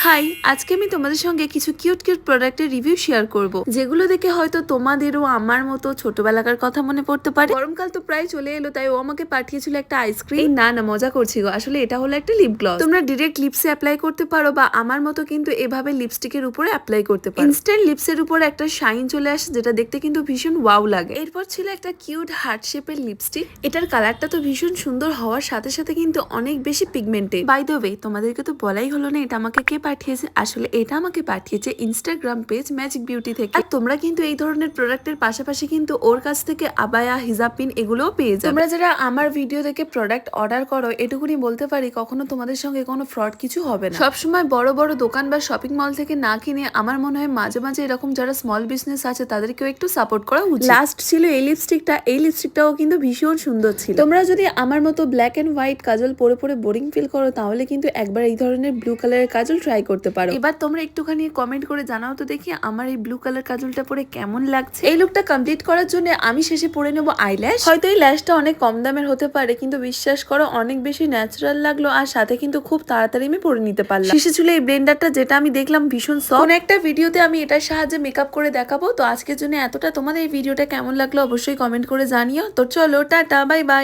High, আজকে আমি তোমাদের সঙ্গে কিছু কিউট কিউট প্রোডাক্টের রিভিউ শেয়ার করব, যেগুলো দেখে হয়তো তোমাদেরও আমার মতো ছোটবেলাকার কথা মনে পড়তে পারে। গরমকাল তো প্রায় চলে এলো, তাই ও আমাকে পাঠিয়েছিল একটা আইসক্রিম। না না, মজা করছি গো, আসলে এটা হলো একটা লিপ গ্লস। তোমরা ডিরেক্ট লিপসে অ্যাপ্লাই করতে পারো বা আমার মতো কিন্তু এভাবে লিপস্টিকের উপরে অ্যাপ্লাই করতে পারো। ইনস্ট্যান্ট লিপসের উপরে একটা শাইন চলে আসে, যেটা দেখতে কিন্তু ভীষণ ওয়াও লাগে। এরপর ছিল একটা কিউট হার্ট শেপের লিপস্টিক। এটার কালারটা তো ভীষণ সুন্দর হওয়ার সাথে সাথে কিন্তু অনেক বেশি পিগমেন্টেড। বাই দ্য ওয়ে, তোমাদেরকে তো বলাই হলো না এটা আমাকে কে পাঠিয়েছে। আসলে এটা আমাকে পাঠিয়েছে ইনস্টাগ্রাম পেজ ম্যাজিক বিউটি থেকে। আর তোমরা কিন্তু এই ধরনের প্রোডাক্টের পাশাপাশি কিন্তু ওর কাছ থেকে আবায়া, হিজাব পিন এগুলোও পেয়ে যাবে। তোমরা যারা আমার ভিডিও দেখে প্রোডাক্ট অর্ডার করো, এটুকুনি বলতে পারি কখনো তোমাদের সঙ্গে কোনো ফ্রড কিছু হবে না। সবসময় বড় বড় দোকান বা শপিং মল থেকে না কিনে আমার মনে হয় মাঝে মাঝে এরকম যারা স্মল বিজনেস আছে তাদেরকেও একটু সাপোর্ট করা উচিত। লাস্ট ছিল এই লিপস্টিকটাও কিন্তু ভীষণ সুন্দর ছিল। তোমরা যদি আমার মতো ব্ল্যাক এন্ড হোয়াইট কাজল পরে পরে বোরিং ফিল করো, তাহলে কিন্তু একবার এই ধরনের ব্লু কালারের কাজল ট্রাই করতে পারো। এবার তোমরা একটুখানি কমেন্ট করে জানাও তো দেখি আমার এই ব্লু কালার কাজলটা পরে কেমন লাগছে। এই লুকটা কমপ্লিট করার জন্য আমি শেষে পরে নেবো আইল্যাশ। হয়তো এই ল্যাশটা অনেক কম দামের হতে পারে, কিন্তু বিশ্বাস করো অনেক বেশি ন্যাচারাল লাগলো, আর সাথে কিন্তু খুব তাড়াতাড়ি আমি পরে নিতে পারলাম। শেষে ছিল এই ব্লেন্ডারটা, যেটা আমি দেখলাম ভীষণ সফট। কোন একটা ভিডিওতে আমি এটার সাহায্যে মেকআপ করে দেখাবো। তো আজকের জন্য এতটা। তোমাদের এই ভিডিওটা কেমন লাগলো অবশ্যই কমেন্ট করে জানিও। তো চলো টাটা, বাই বাই।